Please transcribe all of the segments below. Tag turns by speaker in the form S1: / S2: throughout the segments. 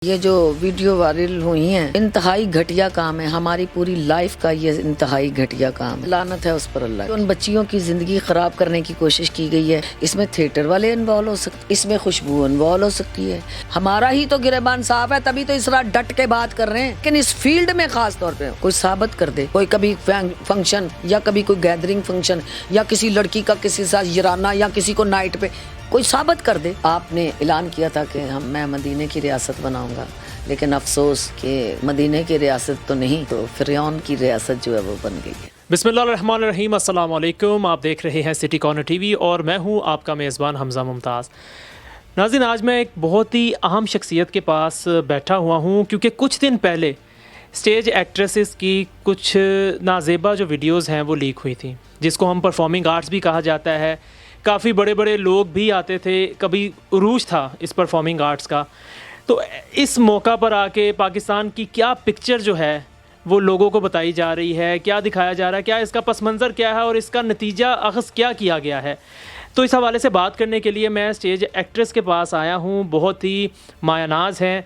S1: یہ جو video viral ہوئی ہیں انتہائی گھٹیا کام ہے، ہماری پوری لائف کا یہ انتہائی گھٹیا کام ہے، لعنت ہے اس پر اللہ۔ ان بچیوں کی زندگی خراب کرنے کی کوشش کی گئی ہے، اس میں تھیٹر والے انوالو ہو سکتے، اس میں خوشبو انوالو ہو سکتی ہے، ہمارا ہی تو گریبان صاف ہے، تبھی تو اس طرح ڈٹ کے بات کر رہے ہیں، لیکن اس فیلڈ میں خاص طور پہ کوئی ثابت کر دے، کوئی کبھی فنکشن یا کبھی کوئی گیدرنگ فنکشن یا کسی لڑکی کا کسی ساتھ یرانہ یا کسی کو نائٹ پہ کوئی ثابت کر دے۔ آپ نے اعلان کیا تھا کہ میں مدینے کی ریاست بناؤں گا، لیکن افسوس کہ مدینے کی ریاست تو نہیں، تو فرعون کی ریاست جو ہے وہ بن گئی ہے۔
S2: بسم اللہ الرحمن الرحیم، السلام علیکم، آپ دیکھ رہے ہیں سٹی کارنر ٹی وی اور میں ہوں آپ کا میزبان حمزہ ممتاز۔ ناظرین، آج میں ایک بہت ہی اہم شخصیت کے پاس بیٹھا ہوا ہوں، کیونکہ کچھ دن پہلے اسٹیج ایکٹریسز کی کچھ نازیبا جو ویڈیوز ہیں وہ لیک ہوئی تھیں، جس کو ہم پرفارمنگ آرٹس بھی کہا جاتا ہے۔ کافی بڑے بڑے لوگ بھی آتے تھے، کبھی عروج تھا اس پرفارمنگ آرٹس کا۔ تو اس موقع پر آ کے پاکستان کی کیا پکچر جو ہے وہ لوگوں کو بتائی جا رہی ہے، کیا دکھایا جا رہا ہے، کیا اس کا پس منظر کیا ہے اور اس کا نتیجہ اخذ کیا کیا گیا ہے، تو اس حوالے سے بات کرنے کے لیے میں اسٹیج ایکٹریس کے پاس آیا ہوں۔ بہت ہی مایہ ناز ہیں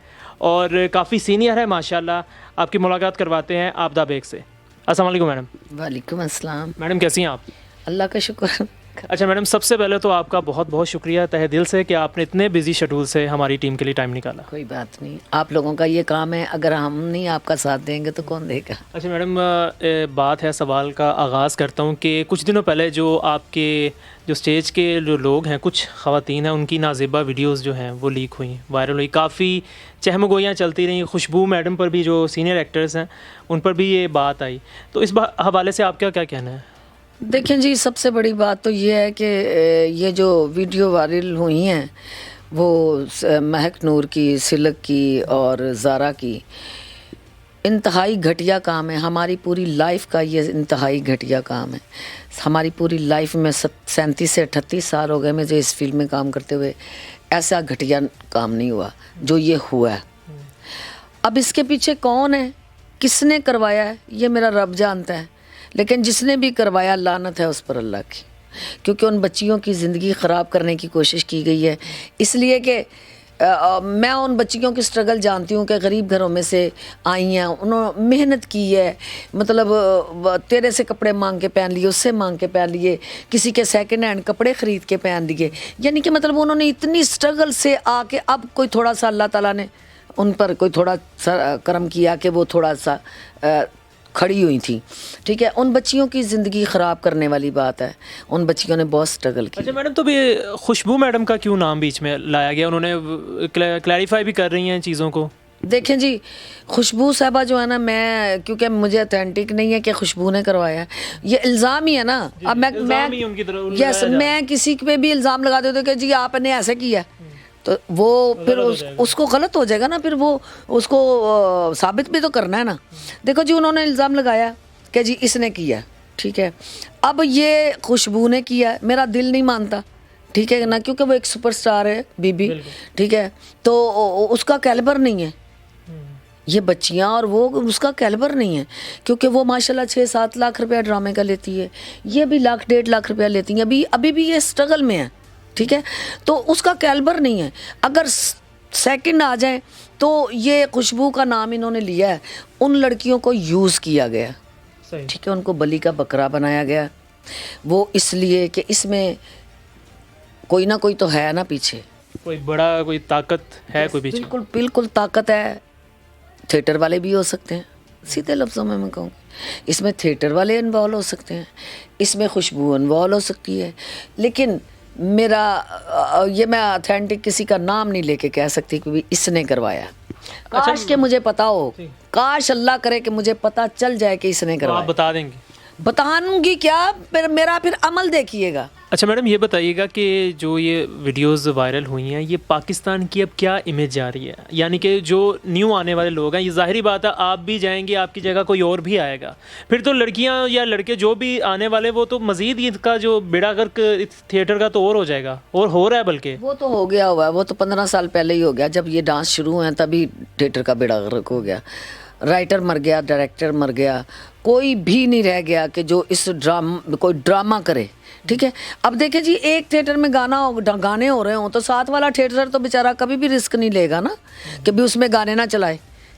S2: اور کافی سینئر ہے ماشاءاللہ۔ آپ کی ملاقات کرواتے ہیں آبدہ بیگ سے۔ السلام علیکم میڈم۔
S1: وعلیکم السلام۔
S2: میڈم کیسی ہیں آپ؟
S1: اللہ کا شکر۔
S2: اچھا میڈم، سب سے پہلے تو آپ کا بہت بہت شکریہ تہہ دل سے کہ آپ نے اتنے بزی شیڈول سے ہماری ٹیم کے لیے ٹائم نکالا۔
S1: کوئی بات نہیں، آپ لوگوں کا یہ کام ہے، اگر ہم نہیں آپ کا ساتھ دیں گے تو کون دے گا۔
S2: اچھا میڈم، بات ہے، سوال کا آغاز کرتا ہوں کہ کچھ دنوں پہلے جو آپ کے جو اسٹیج کے جو لوگ ہیں، کچھ خواتین ہیں، ان کی نازیبا ویڈیوز جو ہیں وہ لیک ہوئیں، وائرل ہوئی، کافی چہم گوئیاں چلتی رہیں۔ خوشبو میڈم پر بھی، جو سینئر ایکٹرز ہیں، ان پر بھی یہ بات آئی، تو اس حوالے سے آپ کیا کہنا ہے؟
S1: دیکھیں جی، سب سے بڑی بات تو یہ ہے کہ یہ جو ویڈیو وائرل ہوئی ہیں وہ مہک نور کی، سلک کی اور زارا کی، انتہائی گھٹیا کام ہے، ہماری پوری لائف کا یہ انتہائی گھٹیا کام ہے۔ ہماری پوری لائف میں 37 سے 38 سال ہو گئے مجھے اس فیلڈ میں کام کرتے ہوئے، ایسا گھٹیا کام نہیں ہوا جو یہ ہوا ہے۔ اب اس کے پیچھے کون ہے، کس نے کروایا ہے، یہ میرا رب جانتا ہے، لیکن جس نے بھی کروایا لعنت ہے اس پر اللہ کی، کیونکہ ان بچیوں کی زندگی خراب کرنے کی کوشش کی گئی ہے۔ اس لیے کہ میں ان بچیوں کی سٹرگل جانتی ہوں کہ غریب گھروں میں سے آئی ہیں، انہوں نے محنت کی ہے، مطلب تیرے سے کپڑے مانگ کے پہن لیے، اس سے مانگ کے پہن لیے، کسی کے سیکنڈ ہینڈ کپڑے خرید کے پہن لیے، یعنی کہ مطلب انہوں نے اتنی سٹرگل سے آ کے اب کوئی تھوڑا سا اللہ تعالیٰ نے ان پر کوئی تھوڑا سا کرم کیا کہ وہ تھوڑا سا کھڑی ہوئی تھیں، ٹھیک ہے۔ ان بچیوں کی زندگی خراب کرنے والی بات ہے، ان بچیوں نے بہت سٹرگل کی۔
S2: اچھا میڈم، تو بھی خوشبو میڈم کا کیوں نام بیچ میں لایا گیا؟ انہوں نے کلیریفائی بھی کر رہی ہیں چیزوں کو۔
S1: دیکھیں جی، خوشبو صاحبہ جو ہے نا، میں کیونکہ مجھے اتھینٹک نہیں ہے کہ خوشبو نے کروایا ہے، یہ الزام ہی ہے نا۔ اب میں کسی پہ بھی الزام لگا دیتا ہوں کہ جی آپ نے ایسے کیا ہے، تو وہ پھر اس کو غلط ہو جائے گا نا، پھر وہ اس کو ثابت بھی تو کرنا ہے نا۔ دیکھو جی، انہوں نے الزام لگایا کہ جی اس نے کیا، ٹھیک ہے۔ اب یہ خوشبو نے کیا ہے، میرا دل نہیں مانتا، ٹھیک ہے نا، کیونکہ وہ ایک سپر سٹار ہے بی بی، ٹھیک ہے، تو اس کا کیلیبر نہیں ہے یہ بچیاں، اور وہ اس کا کیلیبر نہیں ہے، کیونکہ وہ ماشاءاللہ 6-7 لاکھ روپیہ ڈرامے کا لیتی ہے، یہ بھی 1.5 لاکھ روپیہ لیتی ہیں، ابھی بھی یہ سٹرگل میں ہے، ٹھیک ہے، تو اس کا کیلیبر نہیں ہے۔ اگر سیکنڈ آ جائیں تو یہ خوشبو کا نام انہوں نے لیا ہے، ان لڑکیوں کو یوز کیا گیا، ٹھیک ہے، ان کو بلی کا بکرا بنایا گیا، وہ اس لیے کہ اس میں کوئی نہ کوئی تو ہے نا پیچھے،
S2: کوئی بڑا، کوئی طاقت ہے، کوئی پیچھے۔
S1: بالکل بالکل طاقت ہے۔ تھیٹر والے بھی ہو سکتے ہیں، سیدھے لفظوں میں کہوں گی، اس میں تھیٹر والے انوالو ہو سکتے ہیں، اس میں خوشبو انوالو ہو سکتی ہے، لیکن میرا یہ میں اتھینٹک کسی کا نام نہیں لے کے کہہ سکتی کہ اس نے کروایا۔ کاش کہ مجھے پتا ہو، کاش اللہ کرے کہ مجھے پتا چل جائے کہ اس نے کروایا۔
S2: آپ بتا دیں گے؟
S1: بتاؤں گی کیا، میرا پھر عمل دیکھیے گا۔
S2: اچھا میڈم، یہ بتائیے گا کہ جو یہ ویڈیوز وائرل ہوئی ہیں، یہ پاکستان کی اب کیا امیج جا رہی ہے؟ یعنی کہ جو نیو آنے والے لوگ ہیں، یہ ظاہری بات ہے آپ بھی جائیں گے، آپ کی جگہ کوئی اور بھی آئے گا، پھر تو لڑکیاں یا لڑکے جو بھی آنے والے وہ تو مزید ان کا جو بیڑا گرک تھیٹر کا تو اور ہو جائے گا، اور ہو رہا ہے بلکہ۔
S1: وہ تو ہو گیا ہوا ہے، وہ تو 15 سال پہلے ہی ہو گیا، جب یہ ڈانس شروع ہوئے ہیں تبھی تھیٹر کا بیڑا غرق ہو گیا۔ رائٹر مر گیا, ڈائریکٹر مر گیا, کوئی بھی نہیں رہ گیا کہ جو اس کوئی ڈرامہ کرے. ٹھیک ہے, اب دیکھیں جی ایک تھیٹر میں گانے ہو رہے ہوں تو ساتھ والا تھیٹر تو بیچارہ کبھی بھی رسک نہیں لے گا نا کہ بھی اس میں گانے نہ چلائے.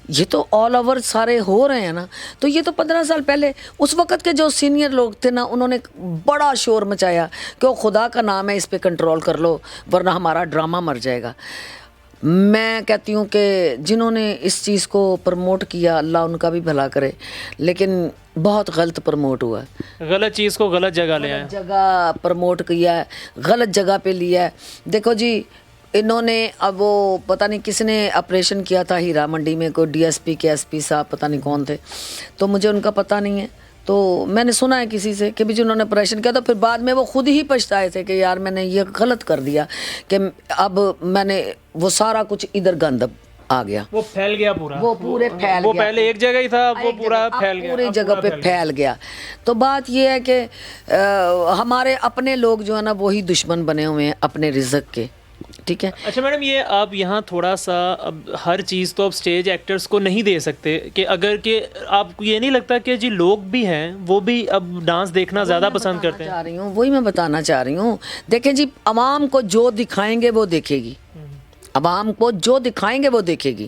S1: یہ تو آل اوور سارے ہو رہے ہیں نا. تو یہ تو 15 سال پہلے اس وقت کے جو سینئر لوگ تھے نا, انہوں نے بڑا شور مچایا کہ وہ خدا کا نام ہے اس پہ کنٹرول کر لو ورنہ ہمارا ڈرامہ مر جائے گا. میں کہتی ہوں کہ جنہوں نے اس چیز کو پروموٹ کیا اللہ ان کا بھی بھلا کرے, لیکن بہت غلط پروموٹ ہوا ہے.
S2: غلط چیز کو غلط جگہ لے آئے,
S1: غلط جگہ پروموٹ کیا ہے, غلط جگہ پہ لیا ہے. دیکھو جی انہوں نے اب وہ پتہ نہیں کس نے آپریشن کیا تھا ہیرا منڈی میں, کوئی ڈی ایس پی کے ایس پی صاحب پتہ نہیں کون تھے, تو مجھے ان کا پتہ نہیں ہے. تو میں نے سنا ہے کسی سے کہ بھی جنہوں نے آپریشن کیا تو پھر بعد میں وہ خود ہی پچھتائے تھے کہ یار میں نے یہ غلط کر دیا کہ اب میں نے وہ سارا کچھ ادھر گند آ گیا,
S2: وہ پھیل گیا پورا,
S1: وہ پورے پھیل گیا.
S2: وہ پہلے ایک جگہ ہی تھا, وہ پورا پھیل گیا,
S1: پوری جگہ پہ پھیل گیا. تو بات یہ ہے کہ ہمارے اپنے لوگ جو ہے نا وہی دشمن بنے ہوئے ہیں اپنے رزق کے. ٹھیک ہے.
S2: اچھا میڈم, یہ آپ یہاں تھوڑا سا اب ہر چیز تو اب اسٹیج ایکٹرز کو نہیں دے سکتے کہ اگر کہ آپ کو یہ نہیں لگتا کہ جی لوگ بھی ہیں وہ بھی اب ڈانس دیکھنا زیادہ پسند کرتے ہیں؟
S1: وہی میں بتانا چاہ رہی ہوں. دیکھیں جی عوام کو جو دکھائیں گے وہ دیکھے گی, عوام کو جو دکھائیں گے وہ دیکھے گی.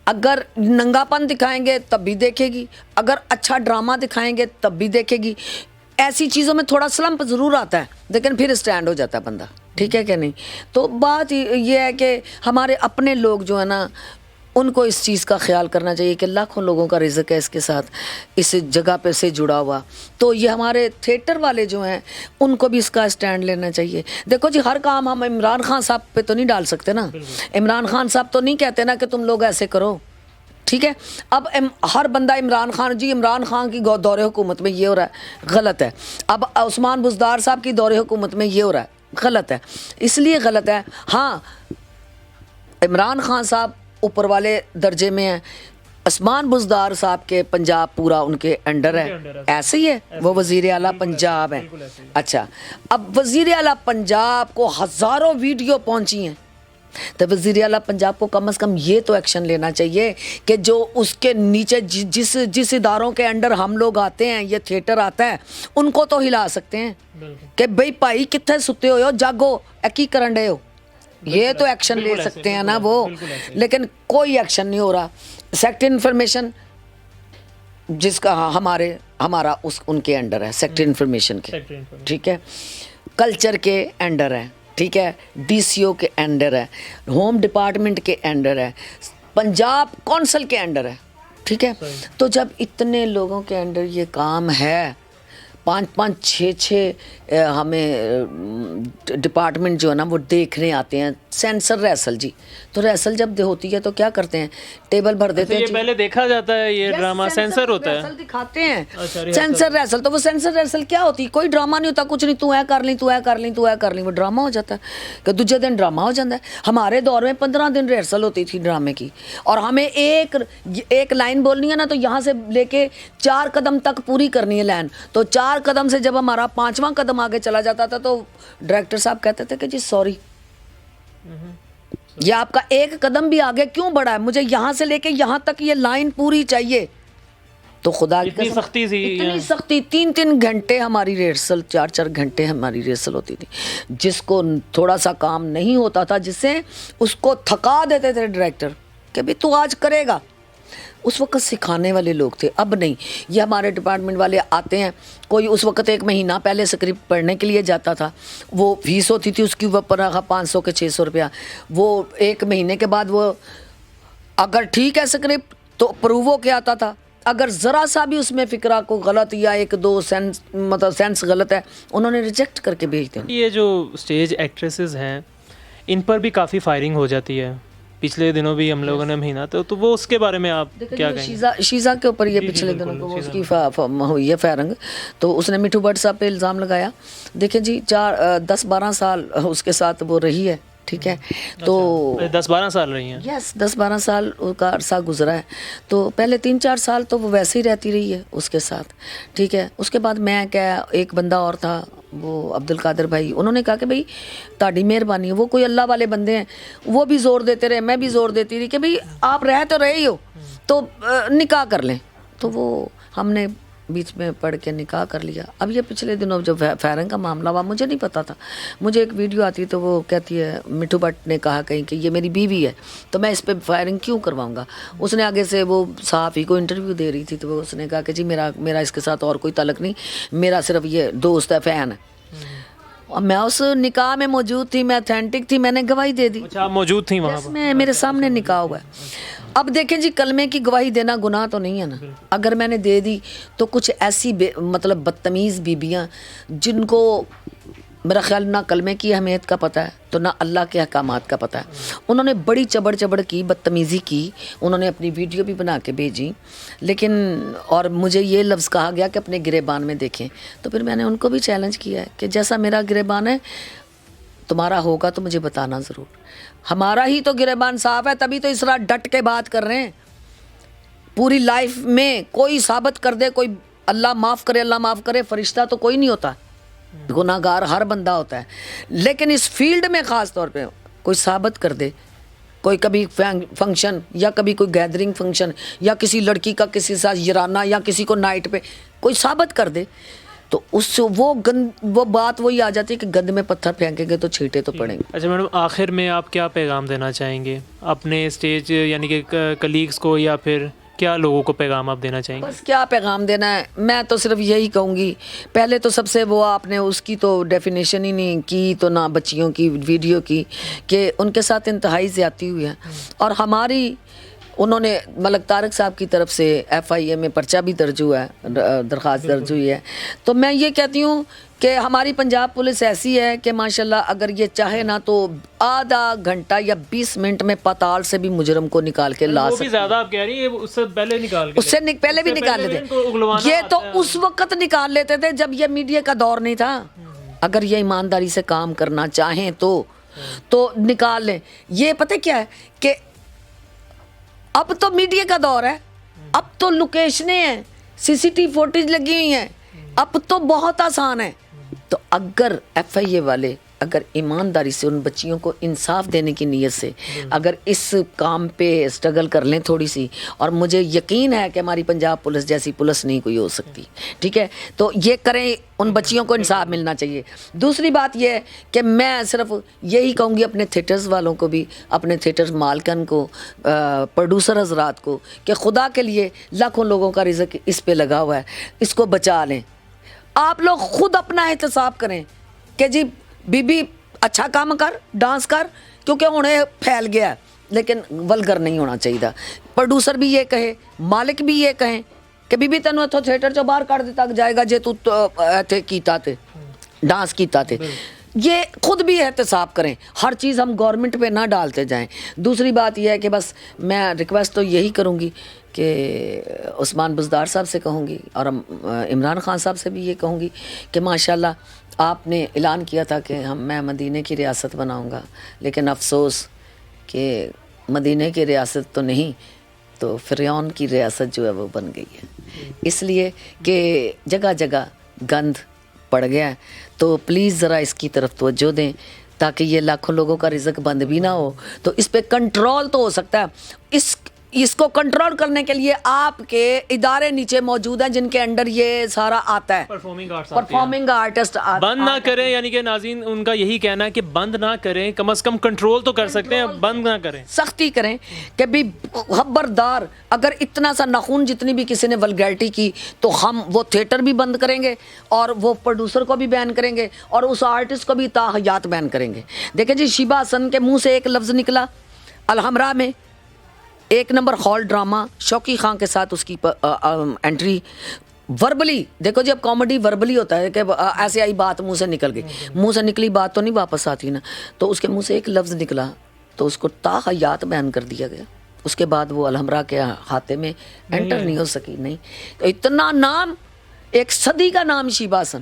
S1: اگر ننگا پن دکھائیں گے تب بھی دیکھے گی, اگر اچھا ڈرامہ دکھائیں گے تب بھی دیکھے گی. ایسی چیزوں میں تھوڑا سلمپ ضرور آتا ہے لیکن پھر اسٹینڈ ہو جاتا ہے بندہ. ٹھیک ہے کہ نہیں. تو بات یہ ہے کہ ہمارے اپنے لوگ جو ہے نا ان کو اس چیز کا خیال کرنا چاہیے کہ لاکھوں لوگوں کا رزق ہے اس کے ساتھ, اس جگہ پہ سے جڑا ہوا. تو یہ ہمارے تھیٹر والے جو ہیں ان کو بھی اس کا اسٹینڈ لینا چاہیے. دیکھو جی ہر کام ہم عمران خان صاحب پہ تو نہیں ڈال سکتے نا. عمران خان صاحب تو نہیں کہتے نا کہ تم لوگ ایسے کرو. ٹھیک ہے. اب ہر بندہ عمران خان, جی عمران خان کی دور حکومت میں یہ ہو رہا ہے, غلط ہے. اب عثمان بزدار صاحب کی دور حکومت میں یہ ہو رہا ہے, غلط ہے. اس لیے غلط ہے. ہاں عمران خان صاحب اوپر والے درجے میں ہیں, عثمان بزدار صاحب کے پنجاب پورا ان کے انڈر ہے, ایسے ہی ہے, وہ وزیر اعلیٰ پنجاب ہیں. اچھا اب وزیر اعلیٰ پنجاب کو ہزاروں ویڈیو پہنچی ہیں تو وزیر اعلیٰ پنجاب کو کم از کم یہ تو ایکشن لینا چاہیے کہ جو اس کے نیچے جس اداروں کے انڈر ہم لوگ آتے ہیں, یہ تھیٹر آتا ہے, ان کو تو ہلا سکتے ہیں کہ بھئی بھائی کتنے ستے ہو جاگو کی کرن رہے ہو. یہ تو ایکشن لے سکتے ہیں نا وہ, لیکن کوئی ایکشن نہیں ہو رہا. سیکٹر انفارمیشن جس کا ہمارا ان کے انڈر ہے, سیکٹر انفارمیشن کے. ٹھیک ہے. کلچر کے انڈر ہے. ٹھیک ہے. ڈی سی او کے انڈر ہے, ہوم ڈپارٹمنٹ کے انڈر ہے, پنجاب کونسل کے انڈر ہے. ٹھیک ہے. تو جب اتنے لوگوں کے انڈر یہ کام ہے, 5-6 ہمیں ڈپارٹمنٹ جو ہے نا وہ دیکھنے آتے ہیں. سینسر ریسل جی, تو ریسل جب ہوتی ہے تو کیا کرتے ہیں, ٹیبل بھر دیتے ہیں.
S2: یہ پہلے دیکھا جاتا ہے یہ ڈرامہ سینسر ہوتا ہے,
S1: ریسل دکھاتے ہیں. سینسر ریسل, تو وہ سینسر ریسل کیا ہوتی, کوئی ڈرامہ نہیں ہوتا, کچھ نہیں, تو ہے کر لیں, تو ہے کر لیں, تو ہے کر لیں, وہ ڈرامہ ہو جاتا ہے کہ دوسرے دن ڈرامہ ہو جاتا ہے. ہمارے دور میں 15 دن ریہرسل ہوتی تھی ڈرامے کی, اور ہمیں ایک لائن بولنی ہے نا تو یہاں سے لے کے 4 قدم تک پوری کرنی ہے لائن. تو 4 قدم سے جب ہمارا 5واں قدم آگے چلا جاتا تھا تو ڈائریکٹر صاحب کہتے تھے کہ جی سوری, یہ آپ کا 1 قدم بھی آگے کیوں بڑھا ہے, مجھے یہاں سے لے کے یہاں تک یہ لائن پوری چاہیے. تو خدا کی
S2: اتنی سختی تھی,
S1: اتنی سختی. 3 گھنٹے ہماری ریہرسل, 4 گھنٹے ہماری ریہرسل ہوتی تھی. جس کو تھوڑا سا کام نہیں ہوتا تھا, جس سے اس کو تھکا دیتے تھے ڈائریکٹر کہ بھی تو آج کرے گا, اس وقت سکھانے والے لوگ تھے. اب نہیں, یہ ہمارے ڈپارٹمنٹ والے آتے ہیں, کوئی اس وقت 1 مہینہ پہلے اسکرپٹ پڑھنے کے لیے جاتا تھا, وہ فیس ہوتی تھی اس کی اوپر 500 کے 600 روپیہ. وہ 1 مہینے کے بعد وہ اگر ٹھیک ہے اسکرپٹ تو اپروو ہو کے آتا تھا, اگر ذرا سا بھی اس میں فکرہ کو غلط یا 1-2 سینس غلط ہے, انہوں نے ریجیکٹ کر کے بھیج دیں.
S2: یہ جو اسٹیج ایکٹریسز ہیں ان پر بھی کافی فائرنگ ہو جاتی ہے. پچھلے دنوں بھی ہم لوگوں نے مہینہ تو وہ اس کے بارے میں آپ کیا کہیں گے؟
S1: شیزا کے اوپر یہ پچھلے دنوں کو اس کی ہوئی ہے فائرنگ, تو اس نے میٹھو بٹ صاحب پہ الزام لگایا. دیکھیں جی 10-12 سال اس کے ساتھ وہ رہی ہے. ٹھیک ہے. تو
S2: 10-12 سال رہی ہیں.
S1: یس 10-12 سال کا عرصہ گزرا ہے. تو پہلے 3-4 سال تو وہ ویسے ہی رہتی رہی ہے اس کے ساتھ. ٹھیک ہے. اس کے بعد میں کیا, ایک بندہ اور تھا وہ عبد القادر بھائی, انہوں نے کہا کہ بھائی تاڑی مہربانی ہے, وہ کوئی اللہ والے بندے ہیں, وہ بھی زور دیتے رہے, میں بھی زور دیتی رہی کہ بھئی آپ رہ تو رہے ہی ہو, تو نکاح کر لیں. تو وہ ہم نے بیچ میں پڑھ کے نکاح کر لیا. اب یہ پچھلے دنوں جو فائرنگ کا معاملہ ہوا مجھے نہیں پتا تھا. مجھے ایک ویڈیو آتی تو وہ کہتی ہے مٹھو بٹ نے کہا کہیں کہ یہ میری بیوی ہے تو میں اس پہ فائرنگ کیوں کرواؤں گا. اس نے آگے سے وہ صحافی کو انٹرویو دے رہی تھی تو وہ اس نے کہا کہ جی میرا اس کے ساتھ اور کوئی تعلق نہیں, میرا صرف یہ دوست ہے, فین ہے. اور میں اس نکاح میں موجود تھی, میں اتھینٹک تھی, میں نے گواہی دے دی.
S2: اچھا آپ موجود تھیں وہاں پر؟
S1: میں میرے سامنے نکاح ہوا ہے. اب دیکھیں جی کلمے کی گواہی دینا گناہ تو نہیں ہے نا. اگر میں نے دے دی تو کچھ ایسی مطلب بدتمیز بیبیاں جن کو میرا خیال نہ کلمے کی اہمیت کا پتہ ہے تو نہ اللہ کے احکامات کا پتہ ہے, انہوں نے بڑی چبڑ کی بدتمیزی کی. انہوں نے اپنی ویڈیو بھی بنا کے بھیجی لیکن اور مجھے یہ لفظ کہا گیا کہ اپنے گریبان میں دیکھیں. تو پھر میں نے ان کو بھی چیلنج کیا ہے کہ جیسا میرا گریبان ہے تمہارا ہوگا تو مجھے بتانا ضرور. ہمارا ہی تو گریبان صاف ہے تبھی تو اس طرح ڈٹ کے بات کر رہے ہیں. پوری لائف میں کوئی ثابت کر دے, کوئی اللہ معاف کرے, فرشتہ تو کوئی نہیں ہوتا, گناہ گار ہر بندہ ہوتا ہے. لیکن اس فیلڈ میں خاص طور پہ کوئی ثابت کر دے, کوئی کبھی فنکشن یا کبھی کوئی گیدرنگ فنکشن یا کسی لڑکی کا کسی ساتھ یرانہ یا کسی کو نائٹ پہ کوئی ثابت کر دے تو اس سے وہ بات وہی آ جاتی ہے کہ گند میں پتھر پھینکیں گے تو چھینٹے تو پڑیں گے.
S2: اچھا میڈم, آخر میں آپ کیا پیغام دینا چاہیں گے اپنے اسٹیج یعنی کہ کلیگس کو, یا پھر کیا لوگوں کو پیغام آپ دینا چاہیں گے؟
S1: بس کیا پیغام دینا ہے, میں تو صرف یہی کہوں گی. پہلے تو سب سے وہ آپ نے اس کی تو ڈیفینیشن ہی نہیں کی تو نہ بچیوں کی ویڈیو کی کہ ان کے ساتھ انتہائی زیادتی ہوئی ہے. اور ہماری انہوں نے ملک طارق صاحب کی طرف سے FIA میں پرچہ بھی درج ہوا ہے, درخواست درج ہوئی ہے. تو میں یہ کہتی ہوں کہ ہماری پنجاب پولیس ایسی ہے کہ ماشاءاللہ اگر یہ چاہے نا تو آدھا گھنٹہ یا 20 منٹ میں پتال سے بھی مجرم کو نکال کے لا
S2: وہ بھی زیادہ آپ کہہ رہی ہیں, اس سے پہلے نکال کے,
S1: اس سے پہلے بھی نکال لیتے. یہ تو اس وقت نکال لیتے تھے جب یہ میڈیا کا دور نہیں تھا. اگر یہ ایمانداری سے کام کرنا چاہیں تو نکال لیں. یہ پتہ کیا ہے کہ اب تو میڈیا کا دور ہے, اب تو لوکیشنیں ہیں, CCTV فوٹیج لگی ہوئی ہیں, اب تو بہت آسان ہے. تو اگر FIA والے اگر ایمانداری سے ان بچیوں کو انصاف دینے کی نیت سے اگر اس کام پہ اسٹرگل کر لیں تھوڑی سی, اور مجھے یقین ہے کہ ہماری پنجاب پولیس جیسی پولیس نہیں کوئی ہو سکتی, ٹھیک ہے, تو یہ کریں, ان بچیوں کو انصاف ملنا چاہیے. دوسری بات یہ ہے کہ میں صرف یہی کہوں گی اپنے تھیٹرز والوں کو بھی, اپنے تھیٹر مالکن کو, پروڈیوسر حضرات کو کہ خدا کے لیے لاکھوں لوگوں کا رزق اس پہ لگا ہوا ہے, اس کو بچا لیں. آپ لوگ خود اپنا احتساب کریں کہ جی بی بی اچھا کام کر, ڈانس کر, کیونکہ انہیں پھیل گیا ہے, لیکن ولگر نہیں ہونا چاہیے. پروڈیوسر بھی یہ کہے, مالک بھی یہ کہیں کہ بی بی تینوں اتھوں تھیٹر چوں باہر کر دیتا جائے گا جے تو ایتھے کیتا تے ڈانس کیتا تے. یہ خود بھی احتساب کریں, ہر چیز ہم گورنمنٹ پہ نہ ڈالتے جائیں. دوسری بات یہ ہے کہ بس میں ریکویسٹ تو یہی کروں گی کہ عثمان بزدار صاحب سے کہوں گی اور عمران خان صاحب سے بھی یہ کہوں گی کہ ماشاءاللہ آپ نے اعلان کیا تھا کہ میں مدینے کی ریاست بناؤں گا, لیکن افسوس کہ مدینے کی ریاست تو نہیں تو فرعون کی ریاست جو ہے وہ بن گئی ہے. اس لیے کہ جگہ جگہ گند پڑ گیا ہے, تو پلیز ذرا اس کی طرف توجہ دیں تاکہ یہ لاکھوں لوگوں کا رزق بند بھی نہ ہو. تو اس پہ کنٹرول تو ہو سکتا ہے. اس کو کنٹرول کرنے کے لیے آپ کے ادارے نیچے موجود ہیں جن کے انڈر یہ سارا آتا ہے. پرفارمنگ آرٹسٹ
S2: بند نہ کریں, یعنی کہ ناظرین ان کا یہی کہنا ہے کہ بند نہ کریں, کم از کم کنٹرول تو کر سکتے ہیں, بند نہ کریں,
S1: سختی کریں کہ بھی خبردار اگر اتنا سا ناخون جتنی بھی کسی نے ولگیرٹی کی تو ہم وہ تھیٹر بھی بند کریں گے اور وہ پروڈیوسر کو بھی بین کریں گے اور اس آرٹسٹ کو بھی تا حیات بین کریں گے. دیکھیں جی شیبہ حسن کے منہ سے ایک لفظ نکلا الحمراء میں 1 number hall drama, Shauqi Khan کے ساتھ اس کی انٹری وربلی, دیکھو جی اب کامیڈی وربلی ہوتا ہے کہ ایسے آئی بات منہ سے نکل گئی, منہ سے نکلی بات تو نہیں واپس آتی نا, تو اس کے منہ سے ایک لفظ نکلا تو اس کو تا حیات بیان کر دیا گیا. اس کے بعد وہ الحمراء کے خاتے میں انٹر نہیں ہو سکی. نہیں تو اتنا نام, ایک صدی کا نام شیبہ حسن,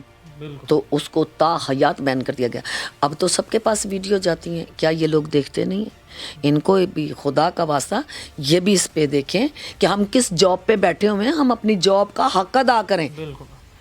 S1: تو اس کو تا حیات بیان کر دیا گیا. اب تو سب کے پاس ویڈیو جاتی ہیں, کیا یہ لوگ دیکھتے نہیں ہیں؟ ان کو بھی خدا کا واسطہ یہ بھی اس پہ دیکھیں کہ ہم کس جاب پہ بیٹھے ہوئے ہیں, ہم اپنی جاب کا حق ادا کریں.